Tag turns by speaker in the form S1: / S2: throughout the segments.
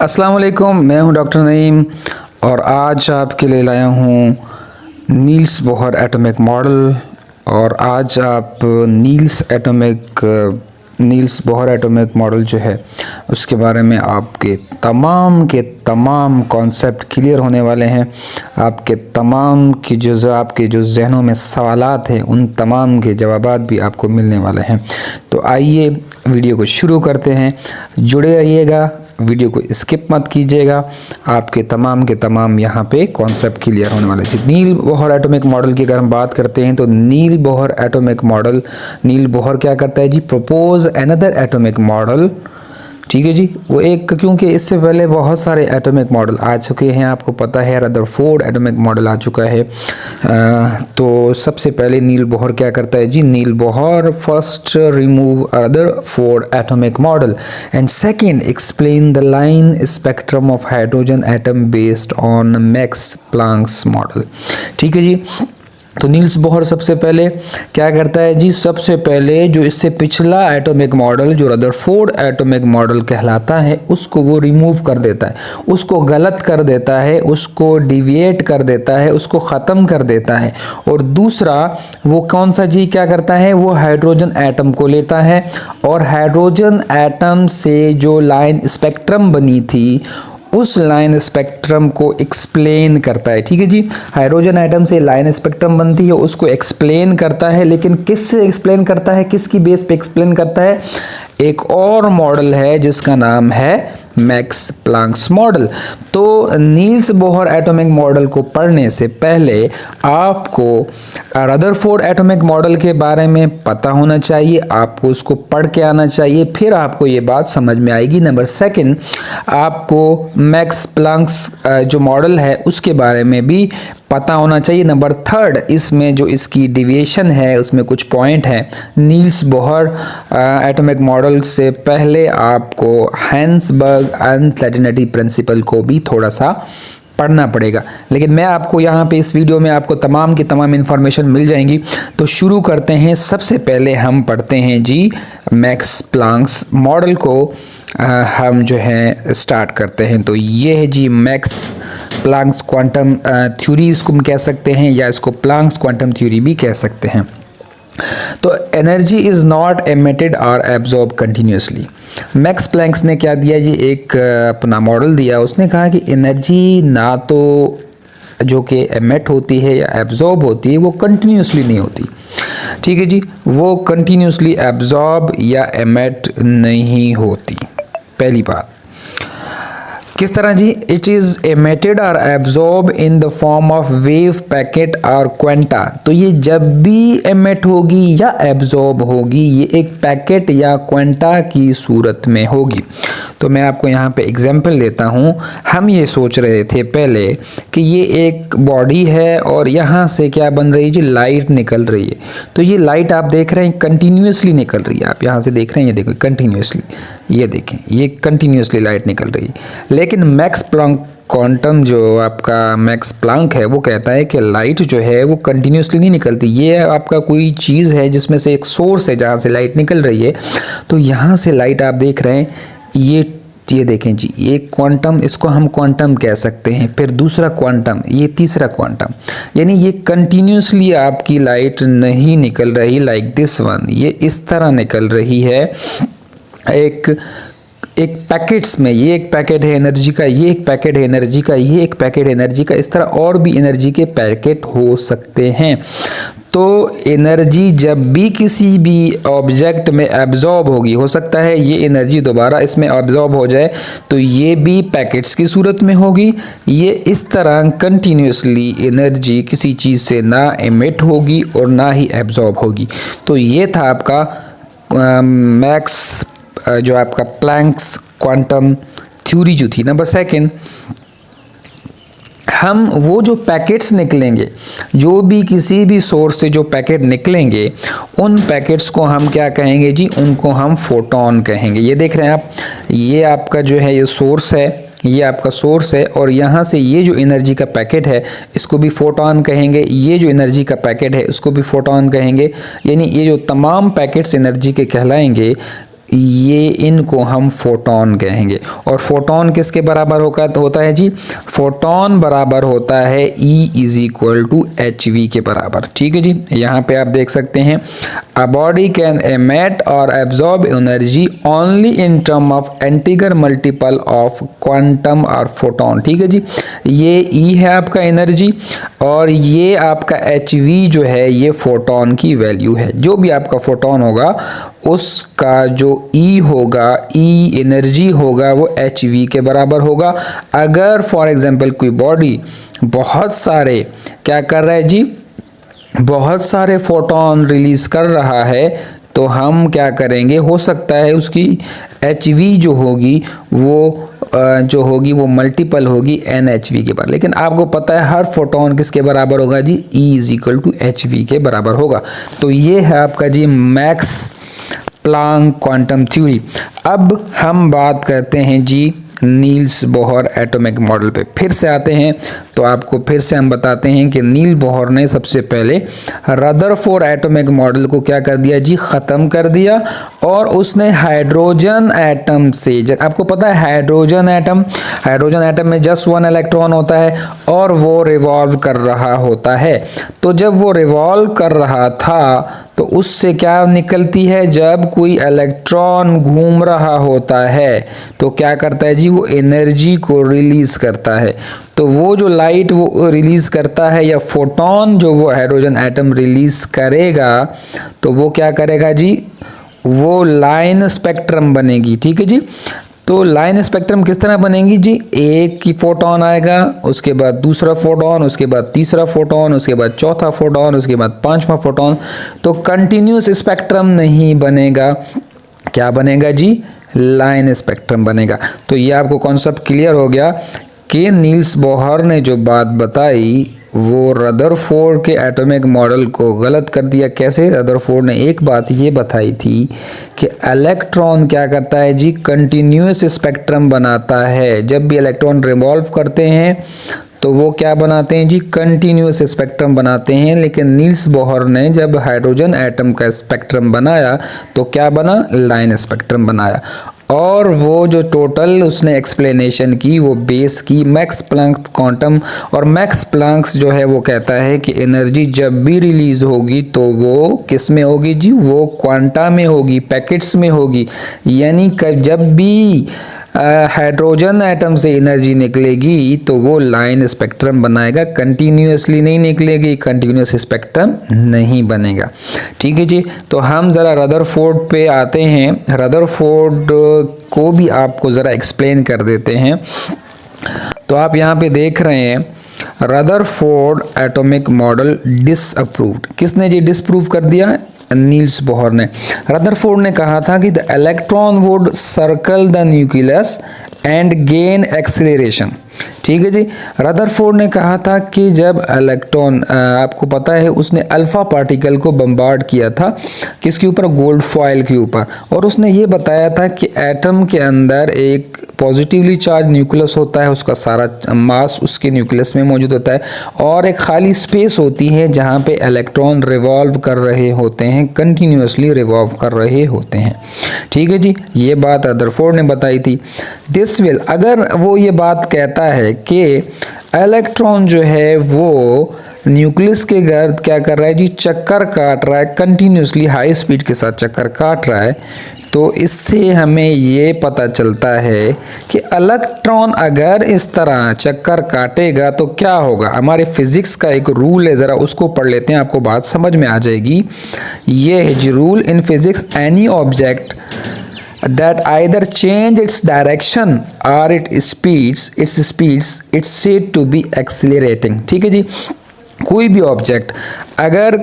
S1: अस्सलाम वालेकुम, मैं हूं डॉक्टर नईम और आज आपके लिए लाया हूं नील्स बोहर एटॉमिक मॉडल। और आज आप नील्स बोहर एटॉमिक मॉडल जो है उसके बारे में आपके तमाम कॉन्सेप्ट क्लियर होने वाले हैं। आपके आपके जो जहनों में सवालात हैं उन तमाम के जवाबात भी आपको मिलने वाले हैं। तो आइए वीडियो को शुरू करते हैं। जुड़े रहिएगा, वीडियो को स्किप मत कीजिएगा। आपके तमाम यहाँ पे कॉन्सेप्ट क्लियर होने वाले हैं। नील बोहर एटॉमिक मॉडल की अगर हम बात करते हैं तो नील बोहर एटॉमिक मॉडल, नील बोहर क्या करता है जी, प्रपोज अनदर एटॉमिक मॉडल। ठीक है जी, वो एक, क्योंकि इससे पहले बहुत सारे एटॉमिक मॉडल आ चुके हैं, आपको पता है रदरफोर्ड एटॉमिक मॉडल आ चुका है। तो सबसे पहले नील बोहर क्या करता है जी, Niels Bohr first remove Rutherford atomic model and second explain the line spectrum of hydrogen atom based on Max Planck's model. ठीक है जी, तो नील्स बोहर सबसे पहले क्या करता है जी, सबसे पहले जो इससे पिछला एटॉमिक मॉडल जो रदरफोर्ड एटॉमिक मॉडल कहलाता है उसको वो रिमूव कर देता है, उसको गलत कर देता है, उसको डिविएट कर देता है, उसको ख़त्म कर देता है। और दूसरा वो कौन सा जी क्या करता है, वो हाइड्रोजन एटम को लेता है और हाइड्रोजन एटम से जो लाइन स्पेक्ट्रम बनी थी उस लाइन स्पेक्ट्रम को एक्सप्लेन करता है। ठीक है जी, हाइड्रोजन एटम से लाइन स्पेक्ट्रम बनती है, उसको एक्सप्लेन करता है। लेकिन किससे एक्सप्लेन करता है, किसकी बेस पे एक्सप्लेन करता है, एक और मॉडल है जिसका नाम है मैक्स प्लैंक्स मॉडल। तो नील्स बोहर एटॉमिक मॉडल को पढ़ने से पहले आपको रदरफोर्ड एटॉमिक मॉडल के बारे में पता होना चाहिए, आपको उसको पढ़ के आना चाहिए, फिर आपको ये बात समझ में आएगी। नंबर सेकंड, आपको मैक्स प्लैंक्स जो मॉडल है उसके बारे में भी पता होना चाहिए। नंबर थर्ड, इसमें जो इसकी डिविएशन है उसमें कुछ पॉइंट हैं। नील्स बोहर एटॉमिक मॉडल से पहले आपको हाइंसबर्ग अनसर्टेनिटी प्रिंसिपल को भी थोड़ा सा पढ़ना पड़ेगा, लेकिन मैं आपको यहाँ पे इस वीडियो में आपको तमाम की तमाम इन्फॉर्मेशन मिल जाएंगी। तो शुरू करते हैं। सबसे पहले हम पढ़ते हैं जी मैक्स प्लैंक्स मॉडल को हम जो है स्टार्ट करते हैं। तो ये है जी मैक्स प्लैंक्स क्वांटम थ्योरी, इसको हम कह सकते हैं या इसको प्लैंक्स क्वांटम थ्योरी भी कह सकते हैं। तो एनर्जी इज़ नॉट एमिटेड और एब्जॉर्ब कंटिन्यूसली। मैक्स प्लैंक्स ने क्या दिया जी, एक अपना मॉडल दिया। उसने कहा कि एनर्जी ना तो जो कि एमिट होती है या एब्जॉर्ब होती है वो कंटिन्यूसली नहीं होती। ठीक है जी, वो कंटिन्यूसली एब्जॉर्ब या एमिट नहीं होती। पहली बात, किस तरह जी, इट इज़ एमिटेड और absorb in the form of wave packet और क्वांटा। तो ये जब भी एमिट होगी या एब्जॉर्ब होगी ये एक पैकेट या क्वांटा की सूरत में होगी। तो मैं आपको यहाँ पे एग्जांपल देता हूँ। हम ये सोच रहे थे पहले कि ये एक बॉडी है और यहाँ से क्या बन रही है जी, लाइट निकल रही है। तो ये लाइट आप देख रहे हैं कंटिन्यूसली निकल रही है, आप यहाँ से देख रहे हैं, ये देखो कंटिन्यूसली, ये देखें ये कंटिन्यूसली लाइट निकल रही है। लेकिन मैक्स प्लैंक क्वांटम जो आपका मैक्स प्लैंक है वो कहता है कि लाइट जो है वो कंटिन्यूसली नहीं निकलती। ये आपका कोई चीज़ है जिसमें से एक सोर्स है जहाँ से लाइट निकल रही है। तो यहाँ से लाइट आप देख रहे हैं, ये देखें जी, ये क्वांटम, इसको हम क्वांटम कह सकते हैं। फिर दूसरा क्वांटम, ये तीसरा क्वांटम, यानी ये कंटिन्यूसली आपकी लाइट नहीं निकल रही लाइक दिस वन, ये इस तरह निकल रही है एक पैकेट्स में। ये एक पैकेट है एनर्जी का, ये एक पैकेट है एनर्जी का, ये एक पैकेट है एनर्जी का। इस तरह और भी एनर्जी के पैकेट हो सकते हैं। तो एनर्जी जब भी किसी भी ऑब्जेक्ट में एब्जॉर्ब होगी, हो सकता है ये एनर्जी दोबारा इसमें एब्जॉर्ब हो जाए, तो ये भी पैकेट्स की सूरत में होगी। ये इस तरह कंटिन्यूसली एनर्जी किसी चीज़ से ना एमिट होगी और ना ही एब्जॉर्ब होगी। तो ये था आपका मैक्स जो आपका प्लैंक्स क्वांटम थ्योरी जो थी। नंबर सेकंड, हम वो जो पैकेट्स निकलेंगे, जो भी किसी भी सोर्स से जो पैकेट निकलेंगे, उन पैकेट्स को हम क्या कहेंगे जी, उनको हम फोटोन कहेंगे। ये देख रहे हैं आप, ये आपका जो है ये सोर्स है, ये आपका सोर्स है और यहाँ से ये जो एनर्जी का पैकेट है इसको भी फोटोन कहेंगे, ये जो एनर्जी का पैकेट है उसको भी फोटोन कहेंगे। यानी ये जो तमाम पैकेट्स एनर्जी के कहलाएंगे ये इनको हम फोटोन कहेंगे। और फोटोन किसके बराबर होता है जी? फोटोन बराबर होता है E is equal to HV के बराबर। ठीक है जी, यहाँ पे आप देख सकते हैं अ बॉडी कैन एमिट और absorb energy only in term of integral multiple of quantum और फोटोन। ठीक है जी, ये E है आपका एनर्जी और ये आपका HV जो है ये फोटोन की वैल्यू है। जो भी आपका फोटोन होगा उसका जो E होगा, E एनर्जी होगा, वो HV के बराबर होगा। अगर फॉर एग्जांपल कोई बॉडी बहुत सारे क्या कर रहा है जी, बहुत सारे फोटोन रिलीज कर रहा है तो हम क्या करेंगे, हो सकता है उसकी HV जो होगी वो मल्टीपल होगी NHV के बराबर। लेकिन आपको पता है हर फोटोन किसके बराबर होगा जी? E is equal to HV के बराबर होगा। तो ये है आपका जी मैक्स प्लैंक क्वांटम थ्योरी। अब हम बात करते हैं जी नील्स बोहर एटॉमिक मॉडल पे। फिर से आते हैं तो आपको फिर से हम बताते हैं कि नील बोहर ने सबसे पहले रदरफोर्ड एटॉमिक मॉडल को क्या कर दिया जी? ख़त्म कर दिया। और उसने हाइड्रोजन एटम से, आपको पता है हाइड्रोजन एटम में जस्ट 1 इलेक्ट्रॉन होता है और वो रिवॉल्व कर रहा होता है। तो जब वो रिवॉल्व कर रहा था तो उससे क्या निकलती है? जब कोई इलेक्ट्रॉन घूम रहा होता है तो क्या करता है जी? वो एनर्जी को रिलीज करता है। तो वो जो लाइट वो रिलीज करता है या फोटोन जो वो हाइड्रोजन एटम रिलीज करेगा तो वो क्या करेगा जी? वो लाइन स्पेक्ट्रम बनेगी। ठीक है जी, तो लाइन स्पेक्ट्रम किस तरह बनेगी जी? एक की फोटोन आएगा, उसके बाद दूसरा फोटोन, उसके बाद तीसरा फोटोन, उसके बाद चौथा फोटोन, उसके बाद पांचवा फोटोन। तो कंटिन्यूस स्पेक्ट्रम नहीं बनेगा, क्या बनेगा जी? लाइन स्पेक्ट्रम बनेगा। तो ये आपको कॉन्सेप्ट क्लियर हो गया कि नील्स बोहर ने जो बात बताई वो रदरफोर्ड के एटॉमिक मॉडल को गलत कर दिया। कैसे? रदरफोर्ड ने एक बात ये बताई थी कि इलेक्ट्रॉन क्या करता है जी? कंटिन्यूस स्पेक्ट्रम बनाता है। जब भी इलेक्ट्रॉन रिवॉल्व करते हैं तो वो क्या बनाते हैं जी? कंटिन्यूस स्पेक्ट्रम बनाते हैं। लेकिन नील्स बोहर ने जब हाइड्रोजन एटम का स्पेक्ट्रम बनाया तो क्या बना? लाइन स्पेक्ट्रम बनाया। और वो जो टोटल उसने एक्सप्लेनेशन की वो बेस की मैक्स प्लैंक क्वांटम। और मैक्स प्लैंक जो है वो कहता है कि एनर्जी जब भी रिलीज होगी तो वो किस में होगी जी? वो क्वांटा में होगी, पैकेट्स में होगी। यानी जब भी हाइड्रोजन एटम से एनर्जी निकलेगी तो वो लाइन स्पेक्ट्रम बनाएगा, कंटिन्यूसली नहीं निकलेगी, कंटिन्यूस स्पेक्ट्रम नहीं बनेगा। ठीक है जी, तो हम ज़रा रदरफोर्ड पे आते हैं। रदरफोर्ड को भी आपको ज़रा एक्सप्लेन कर देते हैं। तो आप यहाँ पे देख रहे हैं रदरफोर्ड एटॉमिक मॉडल डिसअप्रूव्ड। किसने जी डिसप्रूव कर दिया? नील्स बोहर ने। रदरफोर्ड ने कहा था कि the electron would circle the nucleus and gain acceleration. ठीक है जी, रदरफोर्ड ने कहा था कि जब इलेक्ट्रॉन, आपको पता है उसने अल्फा पार्टिकल को बम्बार्ड किया था किसके ऊपर? गोल्ड फॉयल के ऊपर। और उसने ये बताया था कि एटम के अंदर एक पॉजिटिवली चार्ज न्यूक्लियस होता है, उसका सारा मास उसके न्यूक्लियस में मौजूद होता है और एक खाली स्पेस होती है जहाँ पे इलेक्ट्रॉन रिवॉल्व कर रहे होते हैं, कंटिन्यूसली रिवॉल्व कर रहे होते हैं। ठीक है जी, ये बात रदरफोर्ड ने बताई थी। दिस विल, अगर वो ये बात कहता है कि इलेक्ट्रॉन जो है वो न्यूक्लियस के गर्द क्या कर रहा है जी? चक्कर काट रहा है, कंटिन्यूसली हाई स्पीड के साथ चक्कर काट रहा है, तो इससे हमें ये पता चलता है कि इलेक्ट्रॉन अगर इस तरह चक्कर काटेगा तो क्या होगा। हमारे फिजिक्स का एक रूल है, ज़रा उसको पढ़ लेते हैं, आपको बात समझ में आ जाएगी। ये है जी rule in physics, any object that either change its direction or its speeds it's said to be accelerating। ठीक है जी, कोई भी ऑब्जेक्ट अगर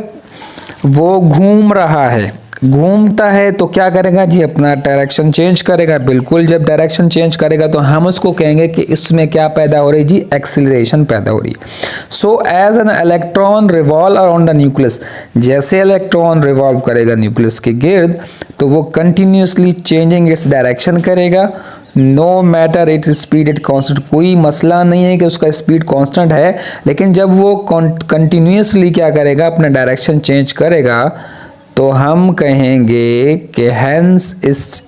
S1: वो घूम रहा है, घूमता है तो क्या करेगा जी? अपना डायरेक्शन चेंज करेगा। बिल्कुल, जब डायरेक्शन चेंज करेगा तो हम उसको कहेंगे कि इसमें क्या पैदा हो रही जी? एक्सीलरेशन पैदा हो रही। So as an electron revolve around the nucleus, जैसे इलेक्ट्रॉन रिवॉल्व करेगा न्यूक्लियस के गिर्द तो वो कंटिन्यूसली चेंजिंग इट्स डायरेक्शन करेगा। No matter its speed it constant, कोई मसला नहीं है कि उसका स्पीड कांस्टेंट है, लेकिन जब वो कंटिन्यूसली क्या करेगा? अपना डायरेक्शन चेंज करेगा तो हम कहेंगे कि हेंस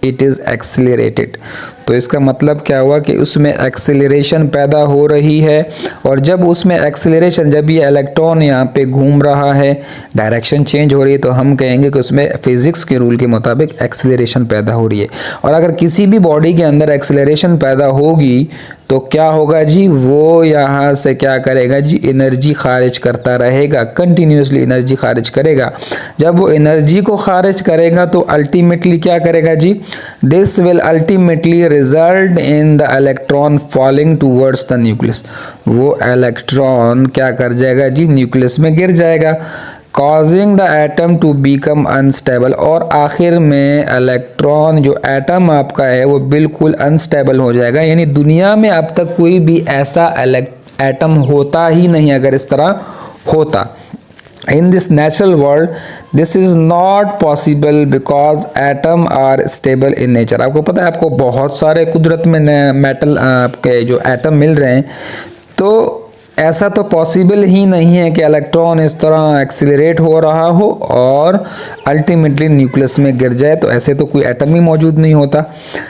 S1: इट इज़ एक्सीलरेटेड। तो इसका मतलब क्या हुआ कि उसमें एक्सीलरेशन पैदा हो रही है, और जब उसमें एक्सीलरेशन, जब ये इलेक्ट्रॉन यहाँ पे घूम रहा है, डायरेक्शन चेंज हो रही है, तो हम कहेंगे कि उसमें फिजिक्स के रूल के मुताबिक एक्सीलरेशन पैदा हो रही है। और अगर किसी भी बॉडी के अंदर एक्सीलरेशन पैदा होगी तो क्या होगा जी, वो यहाँ से क्या करेगा जी, एनर्जी खारिज करता रहेगा, कंटिन्यूसली एनर्जी खारिज करेगा। जब वो एनर्जी को खारिज करेगा तो अल्टीमेटली क्या करेगा जी, this will ultimately result in the electron falling towards the nucleus. वो इलेक्ट्रॉन क्या कर जाएगा जी, न्यूक्लियस में गिर जाएगा, causing the atom to become unstable। और आखिर में इलेक्ट्रॉन, जो एटम आपका है, वो बिल्कुल अनस्टेबल हो जाएगा। यानी दुनिया में अब तक कोई भी ऐसा एटम होता ही नहीं अगर इस तरह होता। In this natural world, this is not possible because atom are stable in nature। आपको पता है, आपको बहुत सारे कुदरत में मेटल आपके जो एटम मिल रहे हैं, तो ऐसा तो पॉसिबल ही नहीं है कि इलेक्ट्रॉन इस तरह एक्सीलरेट हो रहा हो और अल्टीमेटली न्यूक्लियस में गिर जाए। तो ऐसे तो कोई एटम ही मौजूद नहीं होता।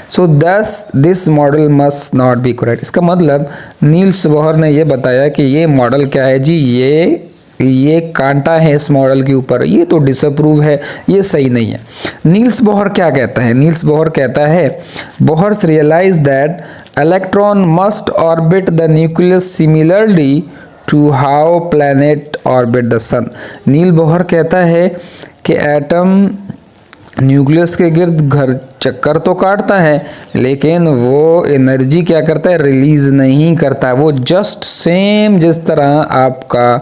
S1: सो दस this model must not be correct. इसका मतलब नील्स बोहर ने ये बताया कि ये मॉडल क्या है जी, ये कांटा है इस मॉडल के ऊपर, ये तो डिसअप्रूव है, ये सही नहीं है। नील्स बोहर क्या कहता है? नील्स बोहर कहता है, Bohr's realise that electron must orbit the nucleus similarly to how planet orbit the sun. Niel Bohr कहता है कि एटम न्यूक्लियस के गिर्द घर चक्कर तो काटता है, लेकिन वो एनर्जी क्या करता है, रिलीज नहीं करता। वो जस्ट सेम जिस तरह आपका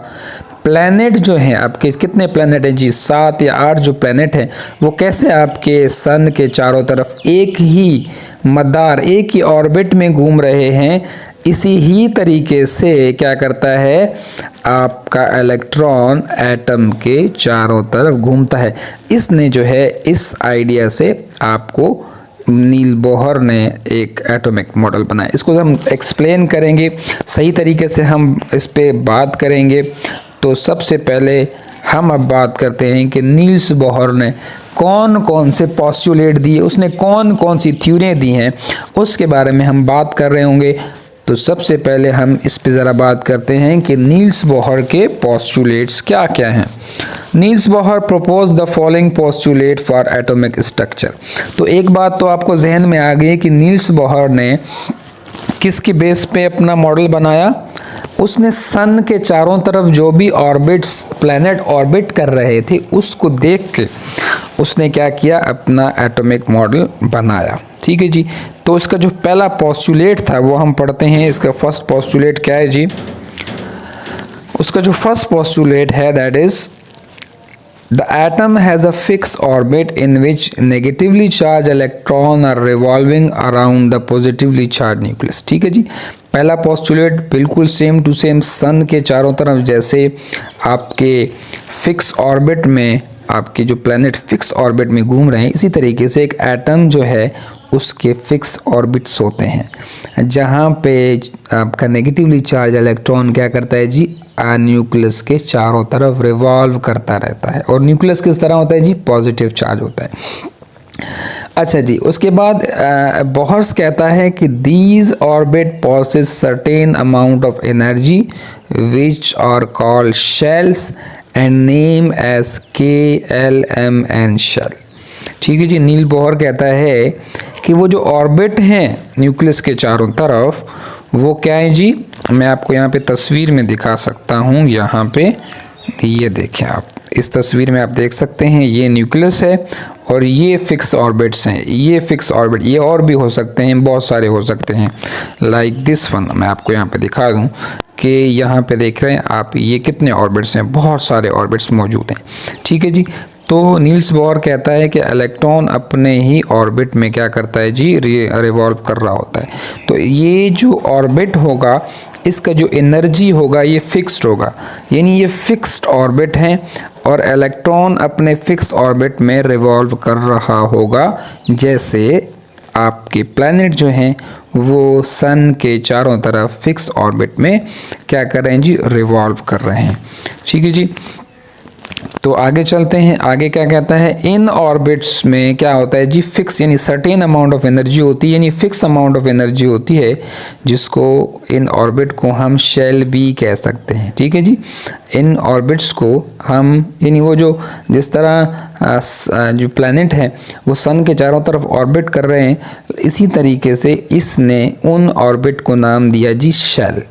S1: प्लैनेट जो है, आपके कितने प्लैनेट हैं जी, 7 या 8 जो प्लैनेट हैं, वो कैसे आपके सन के चारों तरफ एक ही मदार, एक ही ऑर्बिट में घूम रहे हैं, इसी ही तरीके से क्या करता है, आपका इलेक्ट्रॉन एटम के चारों तरफ घूमता है। इसने जो है, इस आइडिया से आपको नील बोहर ने एक एटॉमिक मॉडल बनाया। इसको हम एक्सप्लेन करेंगे, सही तरीके से हम इस पे बात करेंगे। तो सबसे पहले हम अब बात करते हैं कि नील्स बोहर ने कौन कौन से पोस्टुलेट दिए, उसने कौन कौन सी थ्योरियां दी हैं, उसके बारे में हम बात कर रहे होंगे। तो सबसे पहले हम इस पे ज़रा बात करते हैं कि नील्स बोहर के पोस्टुलेट्स क्या क्या हैं। Niels Bohr propose the following postulate for atomic structure. तो एक बात तो आपको जहन में आ गई कि नील्स बोहर ने किसके बेस पे अपना मॉडल बनाया। उसने सन के चारों तरफ जो भी ऑर्बिट्स, प्लैनेट ऑर्बिट कर रहे थे, उसको देख के उसने क्या किया, अपना एटॉमिक मॉडल बनाया। ठीक है जी। तो इसका जो पहला पोस्टुलेट था वो हम पढ़ते हैं। इसका फर्स्ट पोस्टुलेट क्या है जी, उसका जो फर्स्ट पोस्टुलेट है, that is the atom has a fix orbit in which negatively charge electron are revolving around the positively charge nucleus. ठीक है जी। पहला पोस्टुलेट बिल्कुल सेम टू सेम सन के चारों तरफ जैसे आपके फिक्स ऑर्बिट में, आपके जो प्लैनेट फिक्स ऑर्बिट में घूम रहे हैं, इसी तरीके से एक एटम जो है उसके फिक्स ऑर्बिट्स होते हैं, जहाँ पे आपका नेगेटिवली चार्ज इलेक्ट्रॉन क्या करता है जी, न्यूक्लियस के चारों तरफ रिवॉल्व करता रहता है। और न्यूक्लियस किस तरह होता है जी, पॉजिटिव चार्ज होता है। अच्छा जी, उसके बाद बोहर्स कहता है कि these orbit possess certain amount of energy which are called shells and name as KLMN shell. ठीक है जी। नील बोहर कहता है कि वो जो ऑर्बिट हैं न्यूक्लियस के चारों तरफ, वो क्या है जी, मैं आपको यहाँ पे तस्वीर में दिखा सकता हूँ। यहाँ पे ये देखें आप, इस तस्वीर में आप देख सकते हैं, ये न्यूक्लियस है और ये फिक्स ऑर्बिट्स हैं। ये फिक्स ऑर्बिट, ये और भी हो सकते हैं, बहुत सारे हो सकते हैं, लाइक दिस वन। मैं आपको यहाँ पे दिखा दूँ कि यहाँ पे देख रहे हैं आप, ये कितने ऑर्बिट्स हैं, बहुत सारे ऑर्बिट्स मौजूद हैं। ठीक है जी। तो नील्स बोहर कहता है कि इलेक्ट्रॉन अपने ही ऑर्बिट में क्या करता है जी, रिवॉल्व कर रहा होता है। तो ये जो ऑर्बिट होगा, इसका जो एनर्जी होगा, ये फिक्स्ड होगा, यानी ये फिक्स्ड ऑर्बिट है और इलेक्ट्रॉन अपने फिक्स ऑर्बिट में रिवॉल्व कर रहा होगा, जैसे आपके प्लैनेट जो हैं वो सन के चारों तरफ फिक्स ऑर्बिट में क्या कर रहे हैं जी, रिवॉल्व कर रहे हैं। ठीक है जी। तो आगे चलते हैं, आगे क्या कहता है, इन ऑर्बिट्स में क्या होता है जी, फिक्स यानी सर्टेन अमाउंट ऑफ एनर्जी होती है, यानी फिक्स अमाउंट ऑफ एनर्जी होती है, जिसको इन ऑर्बिट को हम शेल भी कह सकते हैं। ठीक है जी, इन ऑर्बिट्स को हम यानी वो जो जिस तरह जो प्लैनेट है वो सन के चारों तरफ ऑर्बिट कर रहे हैं, इसी तरीके से इसने उन ऑर्बिट को नाम दिया जी शेल।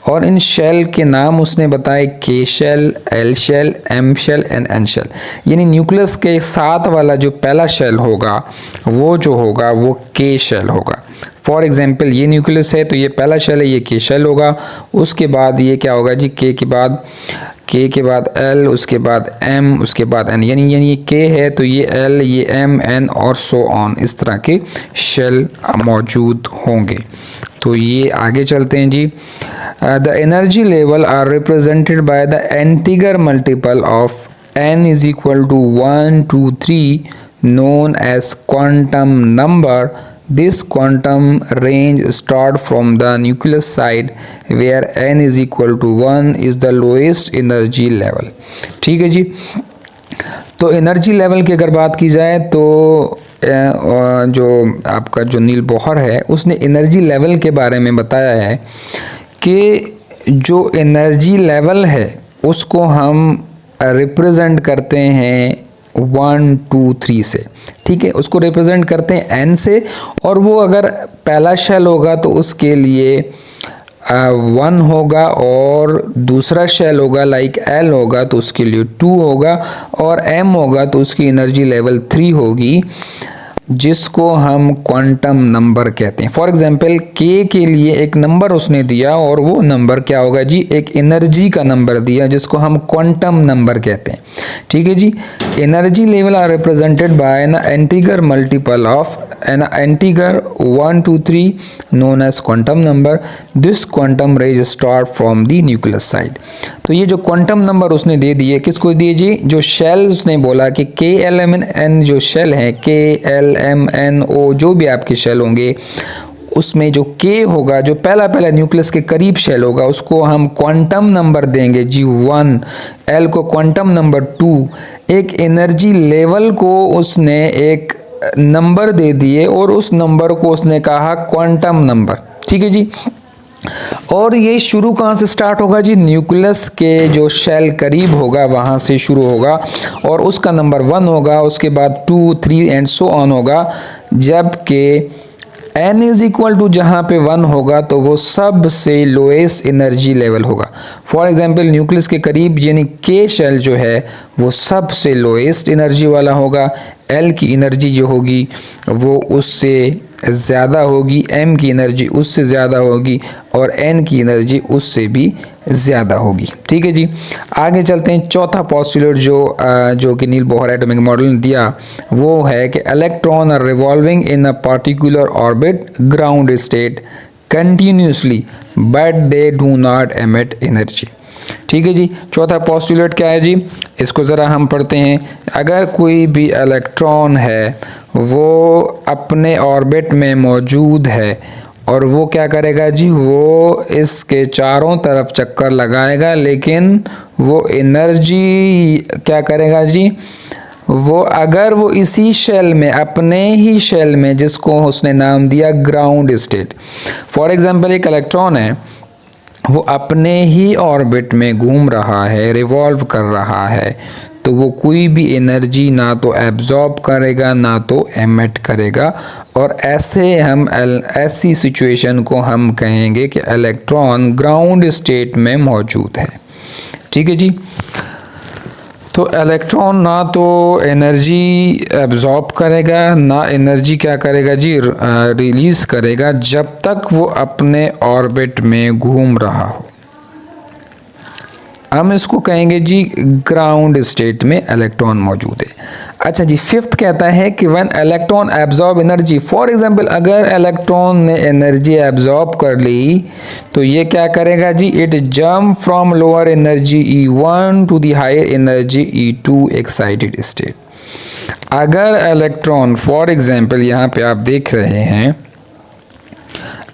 S1: और इन शेल के नाम उसने बताए K shell, L shell, M shell and N shell. यानी न्यूक्लियस के साथ वाला जो पहला शेल होगा वो जो होगा वो के शेल होगा। फॉर एग्जाम्पल ये न्यूक्लियस है तो ये पहला शेल है, ये के शेल होगा। उसके बाद ये क्या होगा जी, के के बाद एल, उसके बाद एम, उसके बाद एन। यानी ये के है तो ये एल, ये एम, एन और सो ऑन, इस तरह के शेल मौजूद होंगे। तो ये आगे चलते हैं जी। The energy level are represented by the integer multiple of n is equal to 1, 2, 3 known as quantum number. This quantum range start from the nucleus side where n is equal to 1 is the lowest energy level. ठीक है जी। तो energy level की अगर बात की जाए तो जो आपका जो नील बोहर है उसने एनर्जी लेवल के बारे में बताया है कि जो एनर्जी लेवल है उसको हम रिप्रेजेंट करते हैं 1, 2, 3 से। ठीक है, उसको रिप्रेजेंट करते हैं n से, और वो अगर पहला शेल होगा तो उसके लिए 1 होगा, और दूसरा शेल होगा लाइक L होगा तो उसके लिए 2 होगा, और M होगा तो उसकी एनर्जी लेवल 3 होगी, जिसको हम क्वांटम नंबर कहते हैं। फॉर एग्जांपल K के लिए एक नंबर उसने दिया, और वो नंबर क्या होगा जी, एक एनर्जी का नंबर दिया जिसको हम क्वांटम नंबर कहते हैं। ठीक है जी। Energy level are represented by an integer multiple of n integer 1, 2, 3 known as quantum number. This quantum rays start from the nucleus side. तो ये जो क्वांटम नंबर उसने दे दिए, किसको दिए जी, जो शेल उसने बोला कि के एल एम एन जो शेल है, के एल एम एन ओ जो भी आपके शेल होंगे, उसमें जो के होगा, जो पहला न्यूक्लियस के करीब शेल होगा, उसको हम क्वांटम नंबर देंगे जी 1, एल को क्वांटम नंबर 2। एक एनर्जी लेवल को उसने एक नंबर दे दिए और उस नंबर को उसने कहा क्वांटम नंबर। ठीक है जी। और ये शुरू कहाँ से स्टार्ट होगा जी, न्यूक्लियस के जो शेल करीब होगा वहाँ से शुरू होगा, और उसका नंबर 1 होगा, उसके बाद 2, 3 एंड सो ऑन होगा, जबकि n इज इक्वल टू जहाँ पे 1 होगा तो वो सबसे लोएस्ट एनर्जी लेवल होगा। फॉर एग्जांपल न्यूक्लियस के करीब यानी के शेल जो है वो सबसे लोएस्ट एनर्जी वाला होगा, L की एनर्जी जो होगी वो उससे ज़्यादा होगी, M की एनर्जी उससे ज़्यादा होगी, और N की एनर्जी उससे भी ज़्यादा होगी। ठीक है जी। आगे चलते हैं। चौथा पोस्टुलेट जो कि नील बोहर एटॉमिक मॉडल ने दिया वो है कि electron are revolving in a particular orbit ground state continuously but they do not emit energy. ठीक है जी। चौथा पोस्टुलेट क्या है जी, इसको ज़रा हम पढ़ते हैं। अगर कोई भी इलेक्ट्रॉन है वो अपने ऑर्बिट में मौजूद है और वो क्या करेगा जी, वो इसके चारों तरफ चक्कर लगाएगा, लेकिन वो एनर्जी क्या करेगा जी, वो अगर वो इसी शेल में, अपने ही शेल में, जिसको उसने नाम दिया ग्राउंड स्टेट। फॉर एग्जांपल एक इलेक्ट्रॉन है, वो अपने ही ऑर्बिट में घूम रहा है, रिवॉल्व कर रहा है, तो वो कोई भी एनर्जी ना तो एब्जॉर्ब करेगा ना तो एमिट करेगा, और ऐसी सिचुएशन को हम कहेंगे कि इलेक्ट्रॉन ग्राउंड स्टेट में मौजूद है। ठीक है जी। तो इलेक्ट्रॉन ना तो एनर्जी एब्जॉर्ब करेगा ना एनर्जी क्या करेगा जी, रिलीज करेगा, जब तक वो अपने ऑर्बिट में घूम रहा हो। हम इसको कहेंगे जी ग्राउंड स्टेट में इलेक्ट्रॉन मौजूद है। अच्छा जी, फिफ्थ कहता है कि when electron absorb energy, for example अगर इलेक्ट्रॉन ने एनर्जी एब्जॉर्ब कर ली तो ये क्या करेगा जी, it jump from lower energy E1 to the higher energy E2 excited state. अगर इलेक्ट्रॉन, फॉर एग्जांपल यहाँ पे आप देख रहे हैं,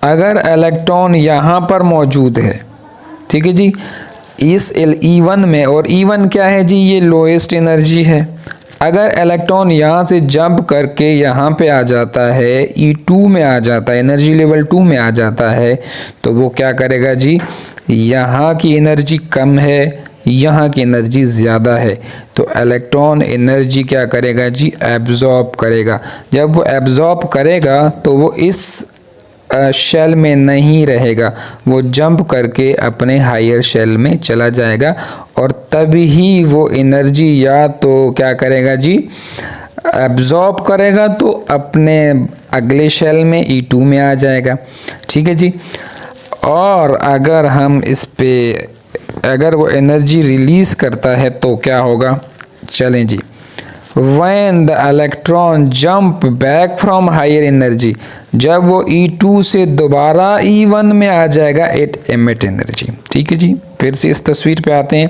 S1: अगर इलेक्ट्रॉन यहाँ पर मौजूद है, ठीक है जी, इस E1 में, और E1 क्या है जी, ये लोएस्ट एनर्जी है। अगर इलेक्ट्रॉन यहाँ से जंप करके यहाँ पे आ जाता है, E2 में आ जाता है, एनर्जी लेवल 2 में आ जाता है, तो वो क्या करेगा जी, यहाँ की एनर्जी कम है, यहाँ की एनर्जी ज़्यादा है, तो इलेक्ट्रॉन एनर्जी क्या करेगा जी, एब्जॉर्ब करेगा। जब वो एब्जॉर्ब करेगा तो वो इस शेल में नहीं रहेगा, वो जंप करके अपने हायर शेल में चला जाएगा, और तभी वो एनर्जी या तो क्या करेगा जी, एब्जॉर्ब करेगा, तो अपने अगले शेल में E2 में आ जाएगा। ठीक है जी। और अगर हम इस पे, अगर वो एनर्जी रिलीज करता है तो क्या होगा, चलें जी। When the electron jump back from higher energy, जब वो E2 से दोबारा E1 में आ जाएगा, it emit energy। ठीक है जी। फिर से इस तस्वीर पे आते हैं।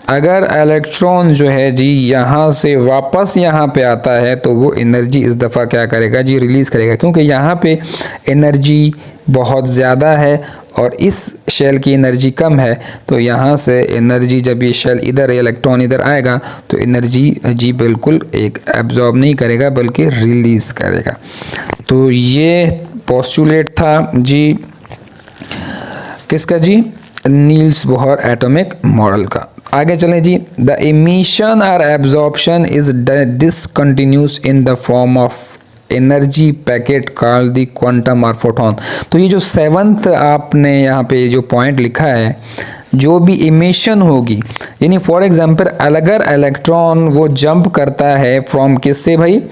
S1: अगर इलेक्ट्रॉन जो है जी यहाँ से वापस यहाँ पे आता है तो वो एनर्जी इस दफ़ा क्या करेगा जी, रिलीज़ करेगा, क्योंकि यहाँ पे एनर्जी बहुत ज़्यादा है और इस शेल की एनर्जी कम है, तो यहाँ से एनर्जी, जब ये शेल इधर, इलेक्ट्रॉन इधर आएगा तो एनर्जी जी बिल्कुल एक एब्जॉर्ब नहीं करेगा बल्कि रिलीज़ करेगा। तो ये पोस्टुलेट था जी किसका जी, नील्स बोहर एटॉमिक मॉडल का। आगे चलें जी। द इमिशन और absorption is discontinuous in the form of energy packet called the quantum और फोटोन। तो ये जो 7th आपने यहाँ पे जो पॉइंट लिखा है, जो भी इमिशन होगी, यानी फॉर एग्जांपल अगर इलेक्ट्रॉन वो जंप करता है फ्रॉम किससे भाई,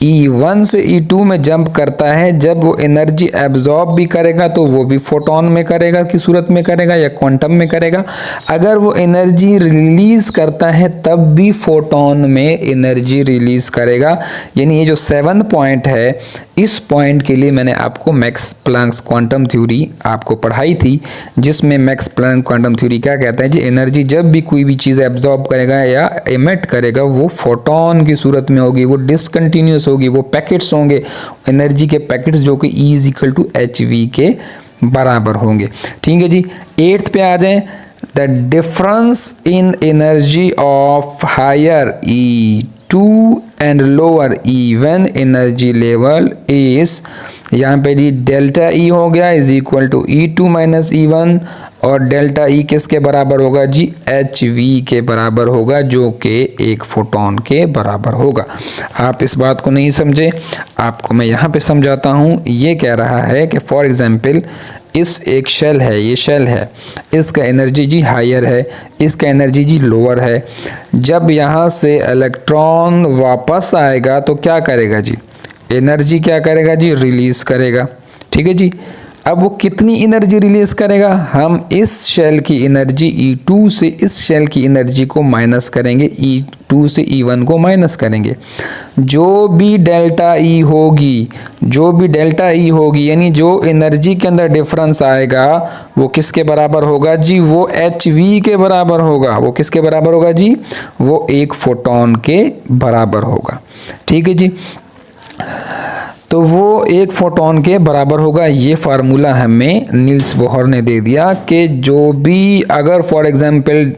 S1: E1 से E2 में जंप करता है, जब वो एनर्जी एब्जॉर्ब भी करेगा तो वो भी फोटोन में करेगा की सूरत में करेगा या क्वांटम में करेगा। अगर वो एनर्जी रिलीज करता है तब भी फोटोन में एनर्जी रिलीज करेगा। यानी ये जो 7th पॉइंट है, इस पॉइंट के लिए मैंने आपको मैक्स प्लैंक्स क्वांटम थ्योरी आपको पढ़ाई थी, जिसमें मैक्स प्लैंक क्वांटम थ्योरी क्या कहता है जी, एनर्जी जब भी कोई भी चीज़ एब्जॉर्ब करेगा या एमिट करेगा वो फोटोन की सूरत में होगी, वो डिसकंटिन्यूस होगी, वो पैकेट्स होंगे, एनर्जी के पैकेट्स जो कि E=hv के बराबर होंगे। ठीक है जी। 8th पे आ जाएं। The difference in energy of higher E2 and lower E1 energy level is, यहाँ पे जी डेल्टा E हो गया is equal to E2 minus E1, और डेल्टा E किसके बराबर होगा जी, hv के बराबर होगा, जो कि एक फोटोन के बराबर होगा। आप इस बात को नहीं समझे, आपको मैं यहाँ पे समझाता हूँ। ये कह रहा है कि फॉर एग्जांपल इस एक शेल है, ये शेल है, इसका एनर्जी जी हायर है, इसका एनर्जी जी लोअर है। जब यहाँ से इलेक्ट्रॉन वापस आएगा तो क्या करेगा जी, एनर्जी क्या करेगा जी, रिलीज करेगा। ठीक है जी। अब वो कितनी एनर्जी रिलीज करेगा, हम इस शेल की एनर्जी E2 से इस शेल की एनर्जी को माइनस करेंगे, E2 से E1 को माइनस करेंगे। जो भी डेल्टा E होगी, जो भी डेल्टा E होगी, यानी जो एनर्जी के अंदर डिफरेंस आएगा वो किसके बराबर होगा जी, वो hv के बराबर होगा। वो किसके बराबर होगा जी, वो एक फोटोन के बराबर होगा। ठीक है जी। तो वो एक फोटोन के बराबर होगा। ये फार्मूला हमें नील्स बोहर ने दे दिया कि जो भी, अगर फॉर एग्जांपल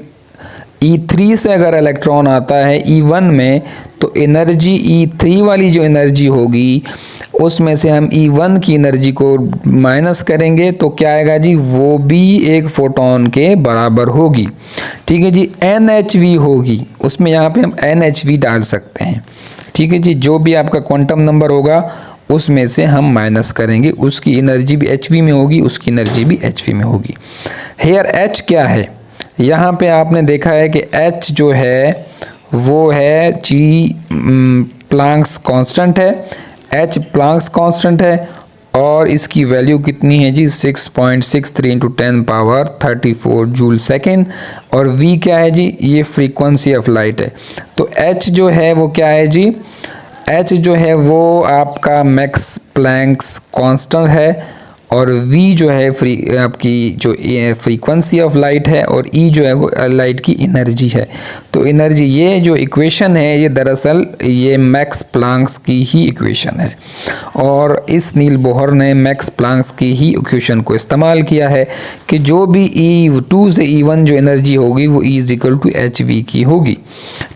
S1: E3 से अगर इलेक्ट्रॉन आता है E1 में, तो एनर्जी E3 वाली जो एनर्जी होगी उसमें से हम E1 की एनर्जी को माइनस करेंगे तो क्या आएगा जी, वो भी एक फोटोन के बराबर होगी। ठीक है जी। NHV होगी, उसमें यहाँ पे हम NHV डाल सकते हैं। ठीक है जी। जो भी आपका क्वांटम नंबर होगा उसमें से हम माइनस करेंगे, उसकी एनर्जी भी hv में होगी, उसकी एनर्जी भी hv में होगी। हेयर h क्या है, यहाँ पे आपने देखा है कि h जो है वो है g प्लैंक्स कांस्टेंट है, h प्लैंक्स कांस्टेंट है, और इसकी वैल्यू कितनी है जी, 6.63 × 10⁻34 जूल सेकेंड। और v क्या है जी, ये फ्रीक्वेंसी ऑफ लाइट है। तो h जो है वो क्या है जी, h जो है वो आपका मैक्स प्लैंक्स कांस्टेंट है, और v जो है आपकी जो फ्रीक्वेंसी ऑफ लाइट है, और e जो है वो लाइट की एनर्जी है। तो एनर्जी, ये जो इक्वेशन है ये दरअसल ये मैक्स प्लैंक्स की ही इक्वेशन है, और इस नील बोहर ने मैक्स प्लैंक्स की ही इक्वेशन को इस्तेमाल किया है कि जो भी E2 से E1 जो एनर्जी होगी वो E is equal to H V की होगी।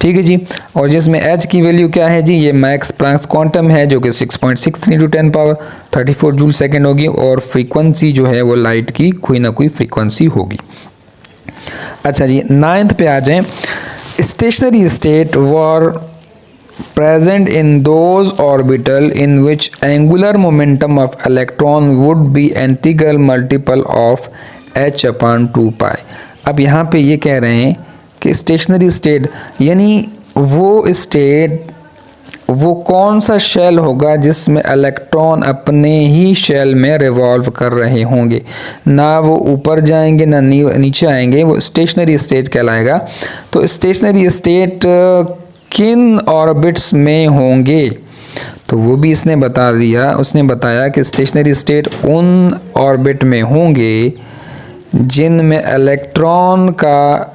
S1: ठीक है जी, और जिसमें h की वैल्यू क्या है जी, ये मैक्स प्लैंक्स क्वांटम है जो कि 6.63 × 10⁻34 जूल सेकेंड होगी, और फ्रीक्वेंसी जो है वो लाइट की कोई ना कोई फ्रीक्वेंसी होगी। अच्छा जी, 9th पे आ जाएं। Stationery state were present in those orbital in which angular momentum of electron would be integral multiple of h/2 pi। अब यहाँ पे ये कह रहे हैं कि स्टेशनरी स्टेट यानी वो स्टेट, वो कौन सा शेल होगा जिसमें इलेक्ट्रॉन अपने ही शेल में रिवॉल्व कर रहे होंगे, ना वो ऊपर जाएंगे ना नीचे आएंगे, वो स्टेशनरी स्टेट कहलाएगा। तो स्टेशनरी स्टेट किन ऑर्बिट्स में होंगे, तो वो भी इसने बता दिया। उसने बताया कि स्टेशनरी स्टेट उन ऑर्बिट में होंगे जिनमें इलेक्ट्रॉन का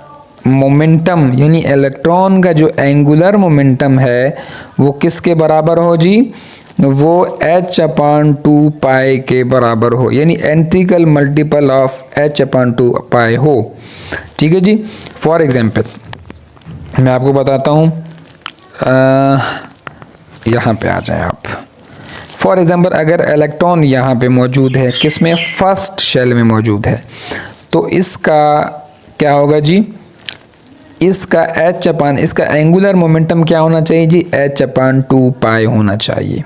S1: मोमेंटम यानी इलेक्ट्रॉन का जो एंगुलर मोमेंटम है वो किसके बराबर हो जी, वो h/2 पाई के बराबर हो, यानी इंटीग्रल मल्टीपल ऑफ h/2 पाई हो। ठीक है जी। फॉर एग्जांपल मैं आपको बताता हूँ, यहाँ पे आ जाए आप। फॉर एग्जांपल अगर इलेक्ट्रॉन यहाँ पे मौजूद है, किस में, फर्स्ट शेल में मौजूद है, तो इसका क्या होगा जी, इसका इसका एंगुलर मोमेंटम क्या होना चाहिए जी, h/2 पाई होना चाहिए।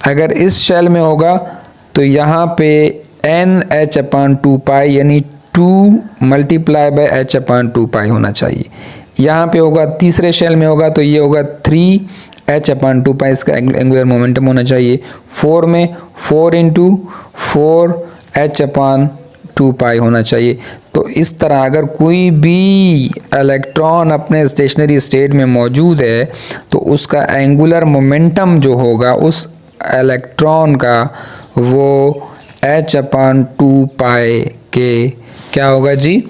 S1: अगर इस शेल में होगा तो यहाँ पे NH/2 पाई यानी 2 × h/2 पाई होना चाहिए। यहाँ पे होगा तीसरे शेल में होगा तो ये होगा 3h/2 पाई इसका एंगुलर मोमेंटम होना चाहिए। 4 में 4 × 4h/2 पाई होना चाहिए। तो इस तरह अगर कोई भी इलेक्ट्रॉन अपने स्टेशनरी स्टेट में मौजूद है तो उसका एंगुलर मोमेंटम जो होगा उस इलेक्ट्रॉन का वो h/2 पाई के क्या होगा जी,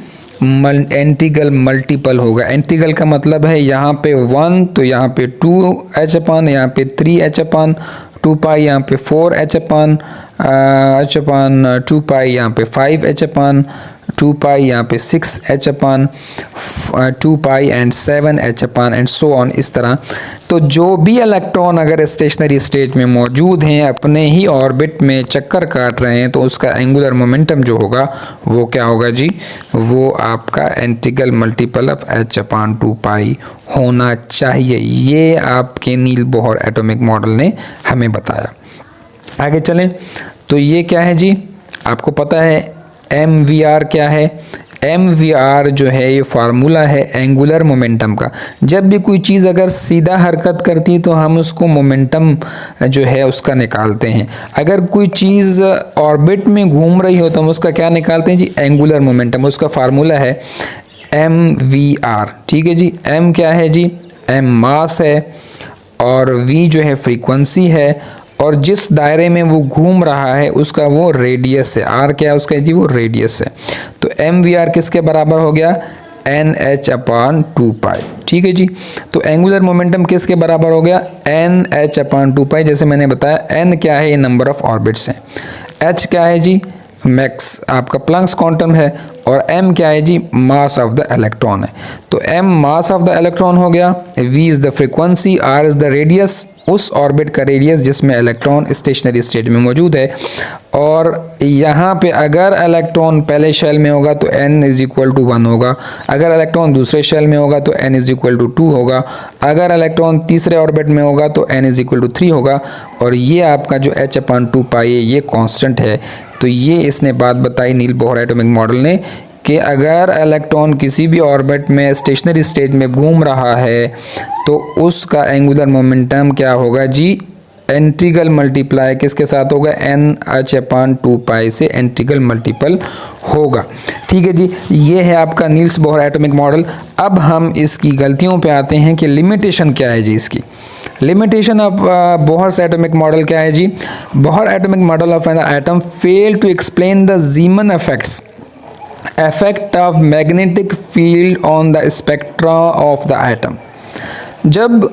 S1: इंटीग्रल मल्टीपल होगा। इंटीग्रल का मतलब है यहाँ पे 1 तो यहाँ पे 2h/, यहाँ पे 3h/2 पाई, यहाँ पे 4h/2 पाई, यहाँ पे 5h/2 पाई, यहाँ पे 6h/2 pi and 7h/ and so on, इस तरह। तो जो भी इलेक्ट्रॉन अगर स्टेशनरी स्टेट में मौजूद हैं, अपने ही ऑर्बिट में चक्कर काट रहे हैं, तो उसका एंगुलर मोमेंटम जो होगा वो क्या होगा जी, वो आपका इंटीग्रल मल्टीपल ऑफ h/2 पाई होना चाहिए। ये आपके नील बोहर एटॉमिक मॉडल ने हमें बताया। आगे चलें तो ये क्या है जी, आपको पता है MVR क्या है। MVR जो है ये फार्मूला है एंगुलर मोमेंटम का। जब भी कोई चीज़ अगर सीधा हरकत करती है तो हम उसको मोमेंटम जो है उसका निकालते हैं। अगर कोई चीज़ ऑर्बिट में घूम रही हो तो हम उसका क्या निकालते हैं जी, एंगुलर मोमेंटम। उसका फार्मूला है MVR। ठीक है जी। M क्या है जी, M मास है और V जो है फ्रीक्वेंसी है, और जिस दायरे में वो घूम रहा है उसका वो रेडियस है। R क्या है उसका जी, वो रेडियस है। तो MVR किसके बराबर हो गया, NH/2 पाई। ठीक है जी। तो एंगुलर मोमेंटम किसके बराबर हो गया, NH/2 पाई। जैसे मैंने बताया N क्या है, ये नंबर ऑफ ऑर्बिट्स हैं। H क्या है जी, मैक्स आपका प्लैंक्स क्वांटम है, और M क्या है जी, मास ऑफ द इलेक्ट्रॉन है। तो M mass of the electron हो गया, V is the frequency, R is the radius, उस ऑर्बिट का रेडियस जिसमें इलेक्ट्रॉन स्टेशनरी स्टेट में मौजूद है। और यहाँ पे अगर इलेक्ट्रॉन पहले शेल में होगा तो n इज इक्वल टू 1 होगा, अगर इलेक्ट्रॉन दूसरे शेल में होगा तो n इज इक्वल टू 2 होगा, अगर इलेक्ट्रॉन तीसरे ऑर्बिट में होगा तो n इज इक्वल टू 3 होगा। और ये आपका जो h/2 पाई है ये कांस्टेंट है। तो ये इसने बात बताई नील बोहर एटॉमिक मॉडल ने कि अगर इलेक्ट्रॉन किसी भी ऑर्बिट में स्टेशनरी स्टेट में घूम रहा है तो उसका एंगुलर मोमेंटम क्या होगा जी, इंटीग्रल मल्टीप्लाई किसके साथ होगा, NH/2 पाई से इंटीग्रल मल्टीपल होगा। ठीक है जी। ये है आपका नील्स बोहर एटॉमिक मॉडल। अब हम इसकी गलतियों पे आते हैं कि लिमिटेशन क्या है जी इसकी। Limitation of Bohr's atomic model क्या है जी? Bohr atomic model of an atom fail to explain the Zeeman effect of magnetic field on the spectra of the atom। जब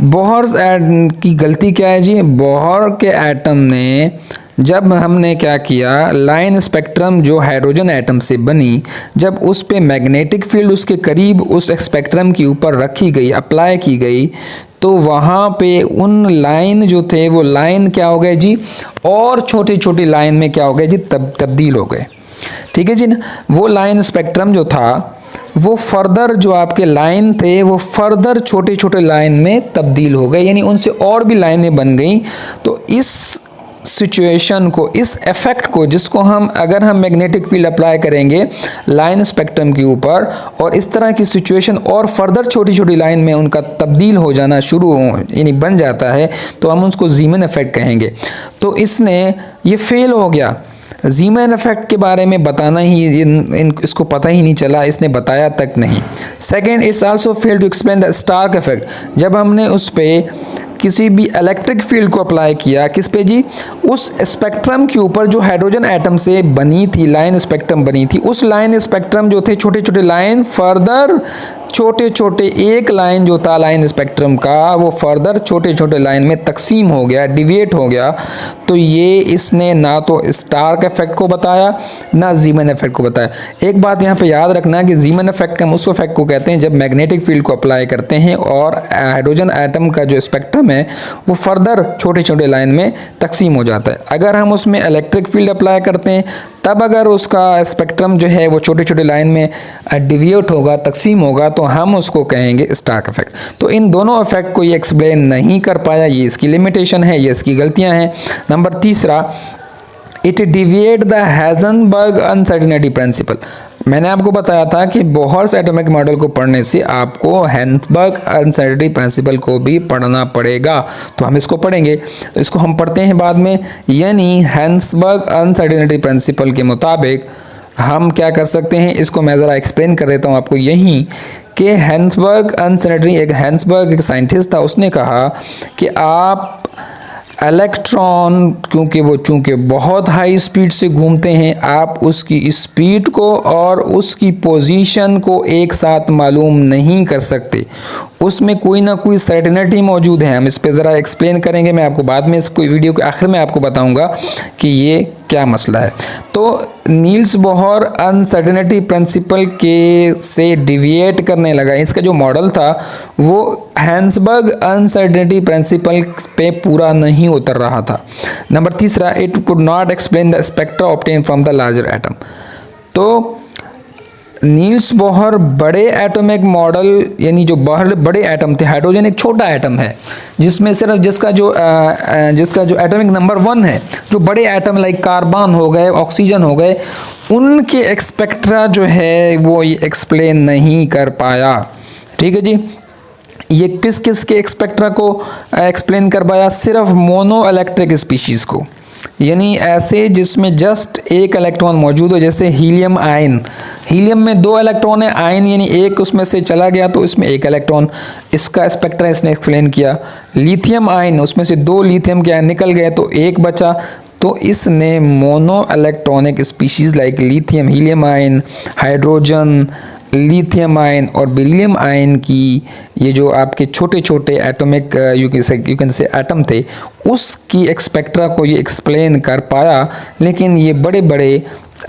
S1: बोहर की गलती क्या है जी? बोहर के एटम ने जब हमने क्या किया, लाइन स्पेक्ट्रम जो हाइड्रोजन एटम से बनी, जब उस पे मैग्नेटिक फील्ड उसके करीब उस स्पेक्ट्रम के ऊपर रखी गई, अप्लाई की गई, तो वहाँ पे उन लाइन जो थे वो लाइन क्या हो गए जी? और छोटी छोटी लाइन में क्या हो गए जी? तब्दील हो गए। ठीक है जी ना। वो लाइन स्पेक्ट्रम जो था वो फर्दर जो आपके लाइन थे वो फर्दर छोटे छोटे लाइन में तब्दील हो गए, यानी उनसे और भी लाइनें बन गई। तो इस सिचुएशन को, इस इफेक्ट को, जिसको हम अगर हम मैग्नेटिक फील्ड अप्लाई करेंगे लाइन स्पेक्ट्रम के ऊपर और इस तरह की सिचुएशन और फर्दर छोटी छोटी लाइन में उनका तब्दील हो जाना शुरू यानी बन जाता है, तो हम उसको जीमन इफेक्ट कहेंगे। तो इसने ये फेल हो गया। जीमन इफेक्ट के बारे में बताना ही इसको पता ही नहीं चला, इसने बताया तक नहीं। Second, it's also fail to explain the Stark effect. जब हमने उस पे किसी भी इलेक्ट्रिक फील्ड को अप्लाई किया, किस पे जी? उस स्पेक्ट्रम के ऊपर जो हाइड्रोजन एटम से बनी थी, लाइन स्पेक्ट्रम बनी थी, उस लाइन स्पेक्ट्रम जो थे छोटे छोटे लाइन फर्दर छोटे छोटे एक लाइन जो था लाइन स्पेक्ट्रम का वो फर्दर छोटे छोटे लाइन में तकसीम हो गया, डिविएट हो गया। तो ये इसने ना तो स्टार्क इफेक्ट को बताया ना जीमन इफेक्ट को बताया। एक बात यहाँ पे याद रखना कि जीमन इफेक्ट हम उस इफेक्ट को कहते हैं जब मैग्नेटिक फील्ड को अप्लाई करते हैं और हाइड्रोजन एटम का जो स्पेक्ट्रम है वो फर्दर छोटे छोटे लाइन में तकसीम हो जाता है। अगर हम उसमें इलेक्ट्रिक फील्ड अप्लाई करते हैं तब अगर उसका स्पेक्ट्रम जो है वो छोटे छोटे लाइन में डिविएट होगा, तकसीम होगा, तो हम उसको कहेंगे स्टार्क इफेक्ट। तो इन दोनों इफेक्ट को ये एक्सप्लेन नहीं कर पाया, ये इसकी लिमिटेशन है, ये इसकी गलतियां हैं। नंबर तीसरा, it deviate the Heisenberg uncertainty principal. मैंने आपको बताया था कि बोहर्स एटॉमिक मॉडल को पढ़ने से आपको हाइजेनबर्ग अनसर्टेनिटी प्रिंसिपल को भी पढ़ना पड़ेगा, तो हम इसको पढ़ेंगे। इसको हम पढ़ते हैं बाद में। यानी हाइजेनबर्ग अनसर्टेनिटी प्रिंसिपल के मुताबिक हम क्या कर सकते हैं, इसको मैं ज़रा एक्सप्लेन कर देता हूँ आपको। यहीं कि हाइजेनबर्ग अनसर्टेनिटी, एक हाइजेनबर्ग एक साइंटिस्ट था, उसने कहा कि आप इलेक्ट्रॉन चूँकि बहुत हाई स्पीड से घूमते हैं, आप उसकी स्पीड को और उसकी पोजीशन को एक साथ मालूम नहीं कर सकते, उसमें कोई ना कोई सर्टेनिटी मौजूद है। हम इस पे ज़रा एक्सप्लेन करेंगे, मैं आपको बाद में इसको वीडियो के आखिर में आपको बताऊंगा कि ये क्या मसला है। तो नील्स बोहर अनसर्टेनिटी प्रिंसिपल के से डिविएट करने लगा। इसका जो मॉडल था वो हाइजेनबर्ग अनसर्टेनिटी प्रिंसिपल पे पूरा नहीं उतर रहा था। नंबर तीसरा, it could not explain the spectra obtain from the larger atom. तो नील्स बोहर बड़े एटॉमिक मॉडल, यानी जो बड़े एटम थे, हाइड्रोजन एक छोटा एटम है जिसमें सिर्फ जिसका जो एटॉमिक नंबर 1 है, जो बड़े एटम लाइक कार्बन हो गए, ऑक्सीजन हो गए, उनके स्पेक्ट्रा जो है वो ये एक्सप्लेन नहीं कर पाया। ठीक है जी। ये किस किस के स्पेक्ट्रा को एक्सप्लेन कर पाया? सिर्फ मोनो इलेक्ट्रिक स्पीशीज़ को, यानी ऐसे जिसमें जस्ट एक इलेक्ट्रॉन मौजूद हो, जैसे हीलियम आयन। हीलियम में 2 इलेक्ट्रॉन है, आयन यानी एक उसमें से चला गया तो इसमें 1 इलेक्ट्रॉन, इसका स्पेक्ट्रा इसने एक्सप्लेन किया। लिथियम आयन, उसमें से 2 लिथियम के आयन निकल गए तो 1 बचा, तो इसने mono electronic species like lithium, helium ion, hydrogen, lithium ion और बेरिलियम आयन की ये जो आपके छोटे छोटे atomic you can say atom थे, उसकी स्पेक्ट्रा को ये एक्सप्लेन कर पाया। लेकिन ये बड़े बड़े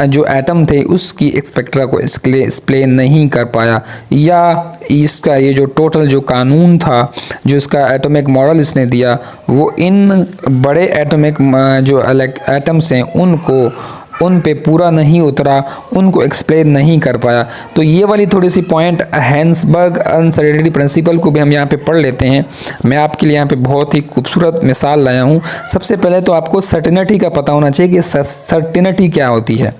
S1: जो एटम थे उसकी स्पेक्ट्रा को एक्सप्लेन नहीं कर पाया, या इसका ये जो टोटल जो कानून था, जो इसका एटॉमिक मॉडल इसने दिया, वो इन बड़े एटॉमिक जो एटम्स हैं उन पे पूरा नहीं उतरा, उनको एक्सप्लेन नहीं कर पाया। तो ये वाली थोड़ी सी पॉइंट हाइजेनबर्ग अनसर्टेनिटी प्रिंसिपल को भी हम यहाँ पे पढ़ लेते हैं। मैं आपके लिए यहाँ पे बहुत ही खूबसूरत मिसाल लाया हूँ। सबसे पहले तो आपको सर्टेनिटी का पता होना चाहिए कि सर्टेनिटी क्या होती है।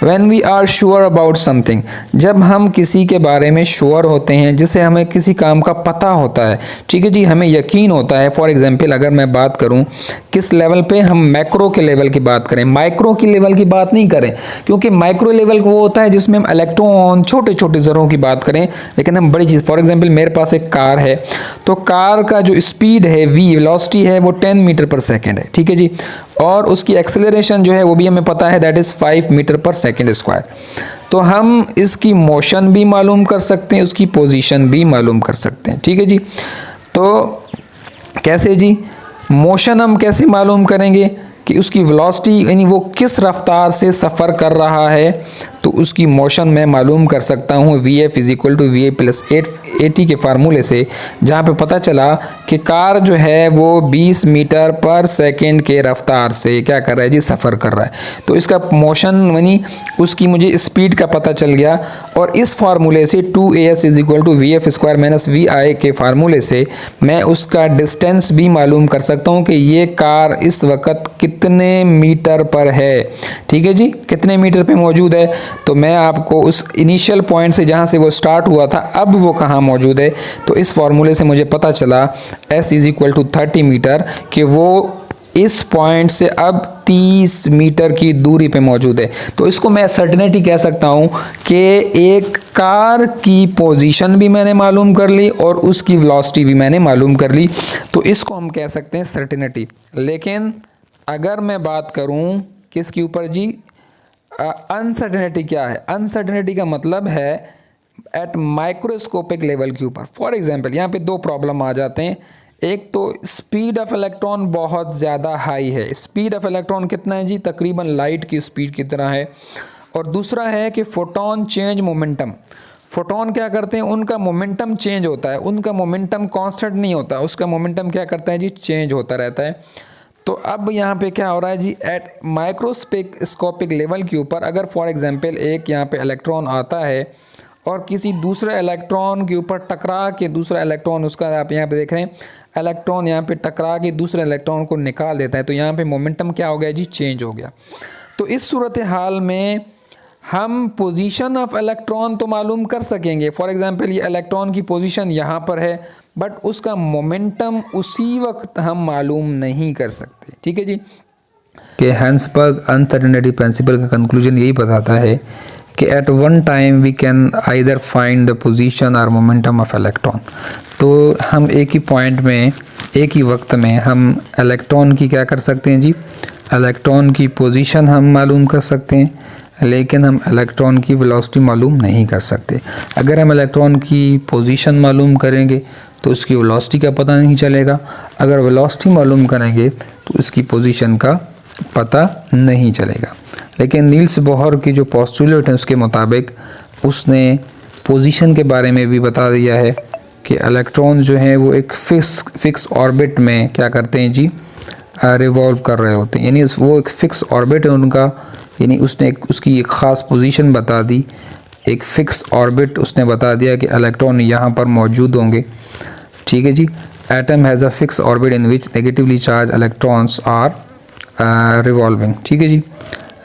S1: When we are sure about something, जब हम किसी के बारे में श्योर होते हैं, जिससे हमें किसी काम का पता होता है, ठीक है जी, हमें यकीन होता है। फॉर एग्जाम्पल अगर मैं बात करूँ किस लेवल पे? हम मैक्रो के लेवल की बात करें, माइक्रो की लेवल की बात नहीं करें, क्योंकि माइक्रो लेवल वो होता है जिसमें हम इलेक्ट्रॉन, छोटे छोटे ज़रों की बात करें। लेकिन हम बड़ी चीज़, फॉर एग्जांपल मेरे पास एक कार है, तो कार का जो स्पीड है, वेलोसिटी है, वो 10 मीटर पर सेकेंड है, ठीक है जी। और उसकी एक्सेलरेशन जो है वो भी हमें पता है, दैट इज़ 5 मीटर पर सेकेंड स्क्वायर। तो हम इसकी मोशन भी मालूम कर सकते हैं, उसकी पोजीशन भी मालूम कर सकते हैं, ठीक है जी। तो कैसे जी? मोशन हम कैसे मालूम करेंगे कि उसकी वेलोसिटी यानी वो किस रफ्तार से सफ़र कर रहा है, तो उसकी मोशन मैं मालूम कर सकता हूँ Vf equal to V plus A T के फार्मूले से, जहाँ पे पता चला कि कार जो है वो 20 मीटर पर सेकेंड के रफ्तार से क्या कर रहा है जी? सफ़र कर रहा है। तो इसका मोशन यानी उसकी मुझे स्पीड का पता चल गया, और इस फार्मूले से 2as equal to v f square minus v i के फार्मूले से मैं उसका डिस्टेंस भी मालूम कर सकता हूँ कि ये कार इस वक्त कितने मीटर पर है, ठीक है जी, कितने मीटर पे मौजूद है। तो मैं आपको उस इनिशियल पॉइंट से जहाँ से वो स्टार्ट हुआ था अब वो कहाँ मौजूद है, तो इस फार्मूले से मुझे पता चला s is equal to 30 metre कि वो इस पॉइंट से अब 30 मीटर की दूरी पे मौजूद है। तो इसको मैं सर्टेनिटी कह सकता हूँ कि एक कार की पोजीशन भी मैंने मालूम कर ली और उसकी वेलोसिटी भी मैंने मालूम कर ली, तो इसको हम कह सकते हैं सर्टेनिटी। लेकिन अगर मैं बात करूँ किसके ऊपर जी? अनसर्टेनिटी क्या है? अनसर्टेनिटी का मतलब है एट माइक्रोस्कोपिक लेवल के ऊपर। फॉर एग्जांपल यहाँ पे दो प्रॉब्लम आ जाते हैं। एक तो स्पीड ऑफ इलेक्ट्रॉन बहुत ज़्यादा हाई है, स्पीड ऑफ इलेक्ट्रॉन कितना है जी? तकरीबन लाइट की स्पीड की तरह है। और दूसरा है कि फोटोन चेंज मोमेंटम। फोटोन क्या करते हैं? उनका मोमेंटम चेंज होता है, उनका मोमेंटम कांस्टेंट नहीं होता, उसका मोमेंटम क्या करता है जी? चेंज होता रहता है। तो अब यहाँ पे क्या हो रहा है जी? एट माइक्रोस्कोपिक लेवल के ऊपर अगर फॉर एग्जांपल एक यहाँ पे इलेक्ट्रॉन आता है और किसी दूसरे इलेक्ट्रॉन के ऊपर टकरा के दूसरा इलेक्ट्रॉन, उसका आप यहाँ पे देख रहे हैं इलेक्ट्रॉन यहाँ पे टकरा के दूसरे इलेक्ट्रॉन को निकाल देता है, तो यहाँ पे मोमेंटम क्या हो गया जी? चेंज हो गया। तो इस सूरत हाल में हम पोजीशन ऑफ इलेक्ट्रॉन तो मालूम कर सकेंगे। फॉर एग्जांपल ये इलेक्ट्रॉन की पोजीशन यहाँ पर है, बट उसका मोमेंटम उसी वक्त हम मालूम नहीं कर सकते, ठीक है जी। कि हैंसबर्ग अनसर्टेनिटी प्रिंसिपल का कंक्लूजन यही बताता है कि at one time we can either find the position और मोमेंटम ऑफ इलेक्ट्रॉन। तो हम एक ही पॉइंट में, एक ही वक्त में हम इलेक्ट्रॉन की क्या कर सकते हैं जी? इलेक्ट्रॉन की पोजीशन हम मालूम कर सकते हैं, लेकिन हम इलेक्ट्रॉन की वेलोसिटी मालूम नहीं कर सकते। अगर हम इलेक्ट्रॉन की पोजीशन मालूम करेंगे तो उसकी वेलोसिटी का पता नहीं चलेगा, अगर वेलोसिटी मालूम करेंगे तो उसकी पोजीशन का पता नहीं चलेगा। लेकिन नील्स बोहर की जो पोस्टुलेट है उसके मुताबिक उसने पोजीशन के बारे में भी बता दिया है कि इलेक्ट्रॉन जो है वो एक फिक्स ऑर्बिट में क्या करते हैं जी? रिवॉल्व कर रहे होते हैं, यानी वो एक फिक्स ऑर्बिट है उनका, यानी उसने उसकी एक ख़ास पोजीशन बता दी, एक फ़िक्स ऑर्बिट उसने बता दिया कि इलेक्ट्रॉन यहाँ पर मौजूद होंगे, ठीक है जी। Atom has a fix orbit in which negatively charge electrons are revolving, ठीक है जी,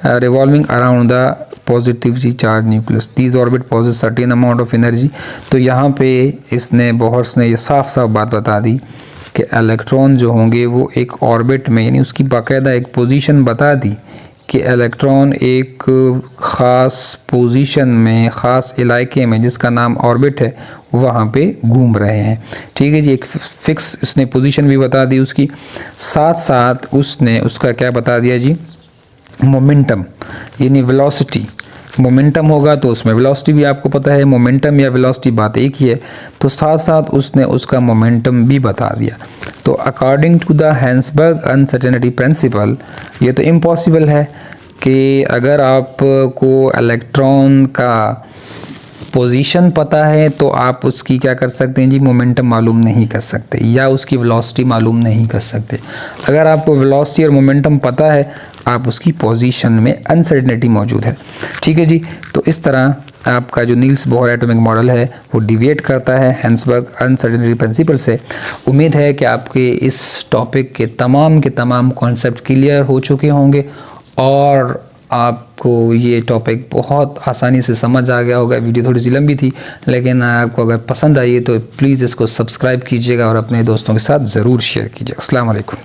S1: revolving around the positively charge nucleus. These orbit possess certain amount of energy. तो यहाँ पे इसने बोहर्स ने ये साफ साफ बात बता दी कि इलेक्ट्रॉन जो होंगे वो एक ऑर्बिट में, यानी उसकी बाकायदा एक पोजीशन बता दी कि इलेक्ट्रॉन एक ख़ास पोजीशन में, ख़ास इलाके में जिसका नाम ऑर्बिट है वहाँ पे घूम रहे हैं, ठीक है जी। एक फ़िक्स इसने पोजीशन भी बता दी उसकी, साथ साथ उसने उसका क्या बता दिया जी? मोमेंटम, यानी वेलोसिटी। मोमेंटम होगा तो उसमें वेलोसिटी भी आपको पता है, मोमेंटम या वेलोसिटी बात एक ही है, तो साथ साथ उसने उसका मोमेंटम भी बता दिया। तो according to the Heisenberg uncertainty principle ये तो इम्पॉसिबल है कि अगर आपको इलेक्ट्रॉन का पोजीशन पता है तो आप उसकी क्या कर सकते हैं जी? मोमेंटम मालूम नहीं कर सकते या उसकी वेलोसिटी मालूम नहीं कर सकते। अगर आपको वेलोसिटी और मोमेंटम पता है, आप उसकी पोजीशन में अनसर्टेनिटी मौजूद है, ठीक है जी। तो इस तरह आपका जो नील्स बोहर एटॉमिक मॉडल है वो डिविएट करता है हैंसबर्ग अनसर्टेनिटी प्रिंसिपल से। उम्मीद है कि आपके इस टॉपिक के तमाम कॉन्सेप्ट क्लियर हो चुके होंगे और आपको ये टॉपिक बहुत आसानी से समझ आ गया होगा। वीडियो थोड़ी सी लंबी थी, लेकिन आपको अगर पसंद आई तो प्लीज़ इसको सब्सक्राइब कीजिएगा और अपने दोस्तों के साथ ज़रूर शेयर कीजिए। अस्सलाम वालेकुम।